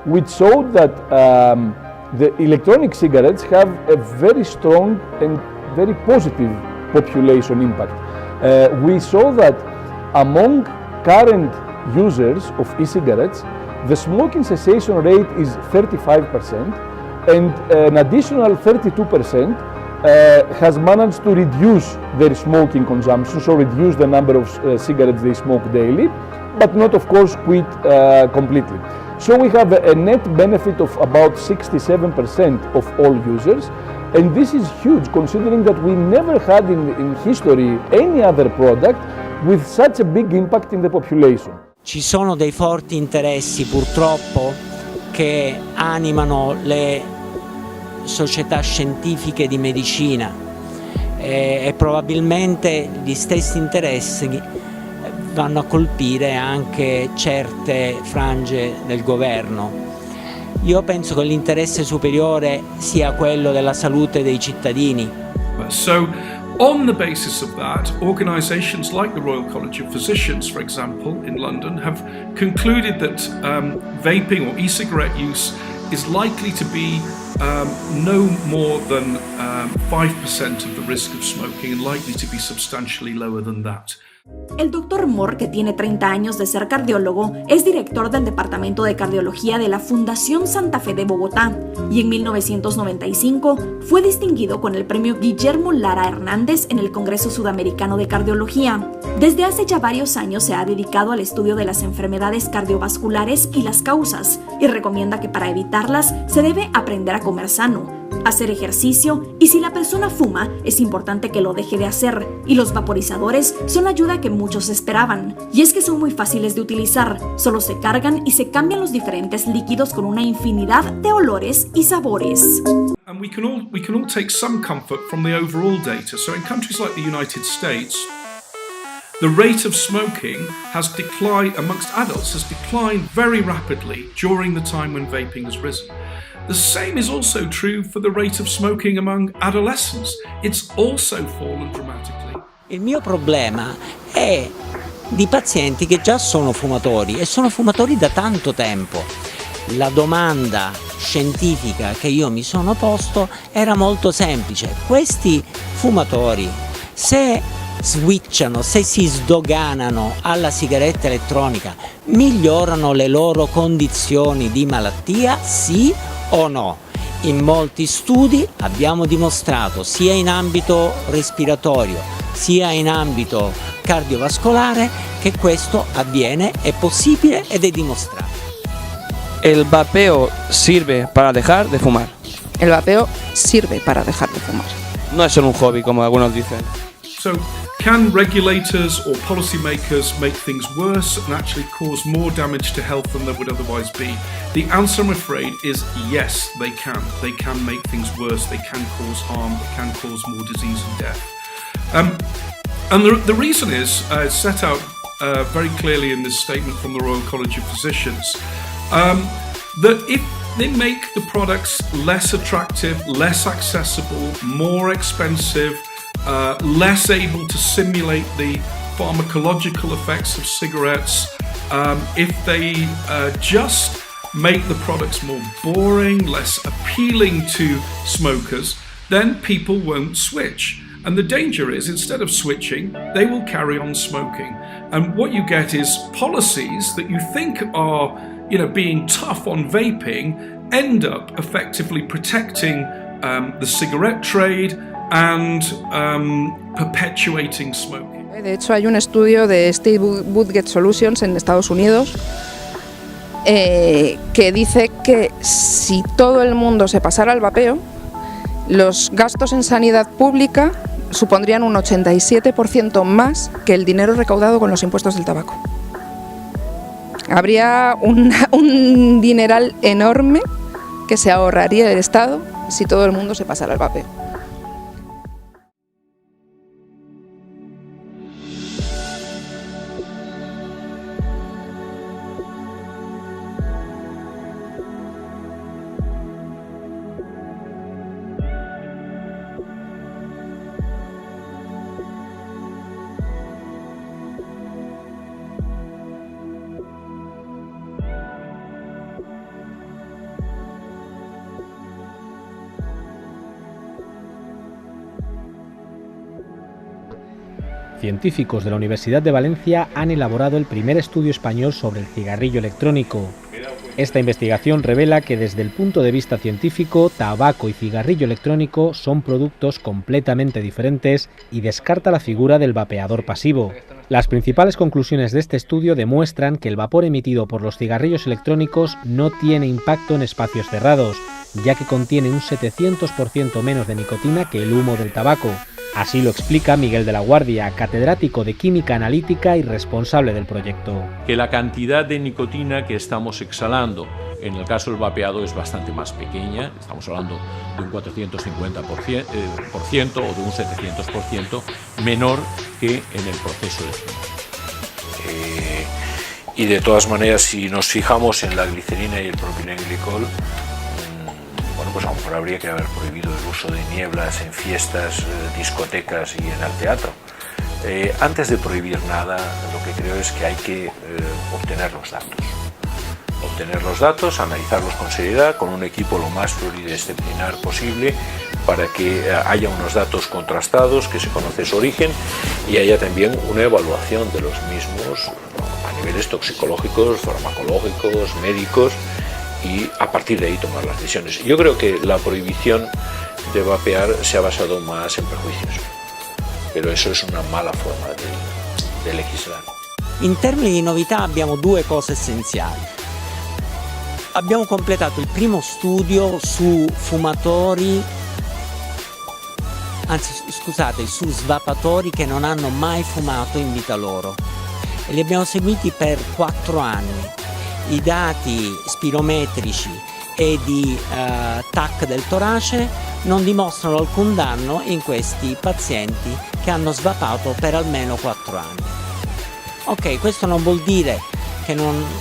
which showed that the electronic cigarettes have a very strong and very positive population impact. We saw that among current users of e-cigarettes, the smoking cessation rate is 35%, and an additional 32% has managed to reduce their smoking consumption, so reduce the number of cigarettes they smoke daily, but not, of course, quit completely. So we have a net benefit of about 67% of all users, and this is huge considering that we never had in history any other product with such a big impact in the population. Ci sono dei forti interessi purtroppo che animano le società scientifiche di medicina e probabilmente gli stessi interessi vanno a colpire anche certe frange del governo. Io penso che l'interesse superiore sia quello della salute dei cittadini. So, on the basis of that, organisations like the Royal College of Physicians, for example, in London, have concluded that vaping or e-cigarette use is likely to be no more than 5% of the risk of smoking and likely to be substantially lower than that. El Dr. Moore, que tiene 30 años de ser cardiólogo, es director del Departamento de Cardiología de la Fundación Santa Fe de Bogotá y en 1995 fue distinguido con el premio Guillermo Lara Hernández en el Congreso Sudamericano de Cardiología. Desde hace ya varios años se ha dedicado al estudio de las enfermedades cardiovasculares y las causas y recomienda que para evitarlas se debe aprender a comer sano, hacer ejercicio y si la persona fuma es importante que lo deje de hacer y los vaporizadores son la ayuda que muchos esperaban y es que son muy fáciles de utilizar, solo se cargan y se cambian los diferentes líquidos con una infinidad de olores y sabores. And we can all take some comfort from the overall data. So in countries like the United States, the rate of smoking has declined amongst adults, has declined very rapidly during the time when vaping has risen. The same is also true for the rate of smoking among adolescents. It's also fallen dramatically. Il mio problema è di pazienti che già sono fumatori e sono fumatori da tanto tempo. La domanda scientifica che io mi sono posto era molto semplice. Questi fumatori, se switchano, se si sdoganano alla sigaretta elettronica, migliorano le loro condizioni di malattia, sì o no? In molti studi abbiamo dimostrato, sia in ambito respiratorio, sia in ambito cardiovascolare, che questo avviene, è possibile ed è dimostrato. El vapeo sirve para dejar de fumar. El vapeo sirve para dejar de fumar. No es solo un hobby, como algunos dicen. So, can regulators or policymakers make things worse and actually cause more damage to health than there would otherwise be? The answer, I'm afraid, is yes, they can. They can make things worse, they can cause harm, they can cause more disease and death. And the reason is set out very clearly in this statement from the Royal College of Physicians, that if they make the products less attractive, less accessible, more expensive, less able to simulate the pharmacological effects of cigarettes, if they just make the products more boring, less appealing to smokers, then people won't switch. And the danger is, instead of switching, they will carry on smoking. And what you get is policies that you think are, being tough on vaping, end up effectively protecting the cigarette trade and perpetuating smoking. De hecho, hay un estudio de State Budget Solutions en Estados Unidos que dice que si todo el mundo se pasara al vapeo, los gastos en sanidad pública supondrían un 87% más que el dinero recaudado con los impuestos del tabaco. Habría un dineral enorme que se ahorraría el Estado si todo el mundo se pasara al vapeo. científicos de la Universidad de Valencia han elaborado el primer estudio español sobre el cigarrillo electrónico. Esta investigación revela que desde el punto de vista científico, tabaco y cigarrillo electrónico son productos completamente diferentes y descarta la figura del vapeador pasivo. Las principales conclusiones de este estudio demuestran que el vapor emitido por los cigarrillos electrónicos no tiene impacto en espacios cerrados, ya que contiene un 700% menos de nicotina que el humo del tabaco. Así lo explica Miguel de la Guardia, catedrático de Química Analítica y responsable del proyecto. Que la cantidad de nicotina que estamos exhalando en el caso del vapeado es bastante más pequeña, estamos hablando de un 450% o de un 700% menor que en el proceso de fumar. Y de todas maneras, si nos fijamos en la glicerina y el propilenglicol, bueno, pues a lo mejor habría que haber prohibido el uso de nieblas en fiestas, discotecas y en el teatro. Antes de prohibir nada, lo que creo es que hay que obtener los datos. Obtener los datos, analizarlos con seriedad, con un equipo lo más pluridisciplinar posible, para que haya unos datos contrastados, que se conoce su origen y haya también una evaluación de los mismos a niveles toxicológicos, farmacológicos, médicos, y a partir de ahí tomar las decisiones. Yo creo que la prohibición de vapear se ha basado más en prejuicios, pero eso es una mala forma de legislar. In termini di novità abbiamo due cose essenziali. Abbiamo completato il primo studio su su svapatori che non hanno mai fumato in vita loro, e li abbiamo seguiti per 4 anni. I dati spirometrici e di TAC del torace non dimostrano alcun danno in questi pazienti che hanno svapato per almeno 4 anni. Ok, questo non vuol dire che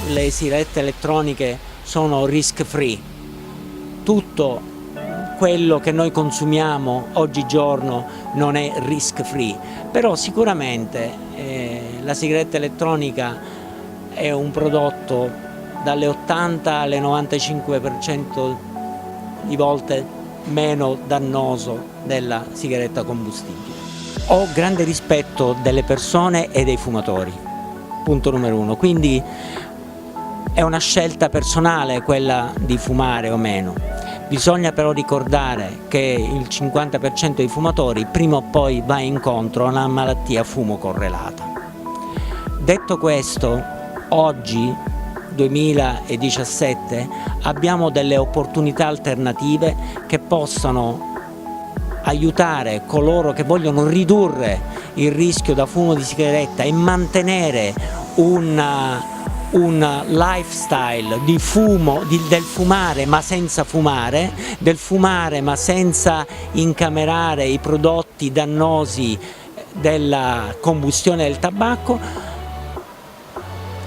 le sigarette elettroniche sono risk free. Tutto quello che noi consumiamo oggigiorno non è risk free, però sicuramente la sigaretta elettronica è un prodotto dalle 80 alle 95% di volte meno dannoso della sigaretta combustibile. Ho grande rispetto delle persone e dei fumatori, punto numero 1, quindi è una scelta personale quella di fumare o meno. Bisogna però ricordare che il 50% dei fumatori prima o poi va incontro a una malattia fumo correlata. Detto questo, oggi 2017 abbiamo delle opportunità alternative che possono aiutare coloro che vogliono ridurre il rischio da fumo di sigaretta e mantenere un lifestyle di fumo, del fumare ma senza fumare, del fumare ma senza incamerare i prodotti dannosi della combustione del tabacco,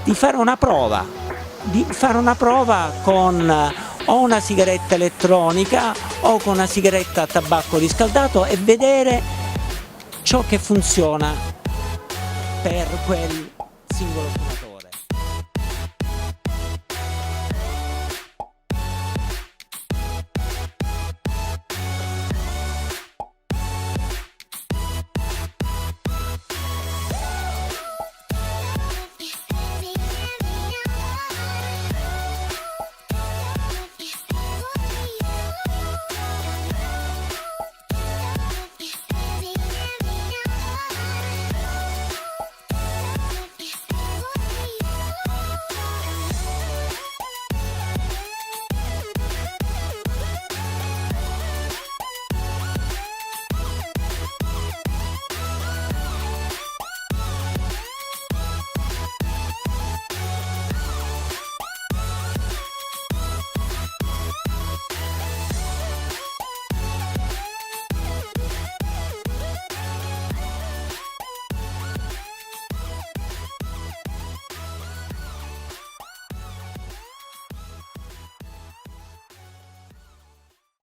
di fare una prova con o una sigaretta elettronica o con una sigaretta a tabacco riscaldato e vedere ciò che funziona per quel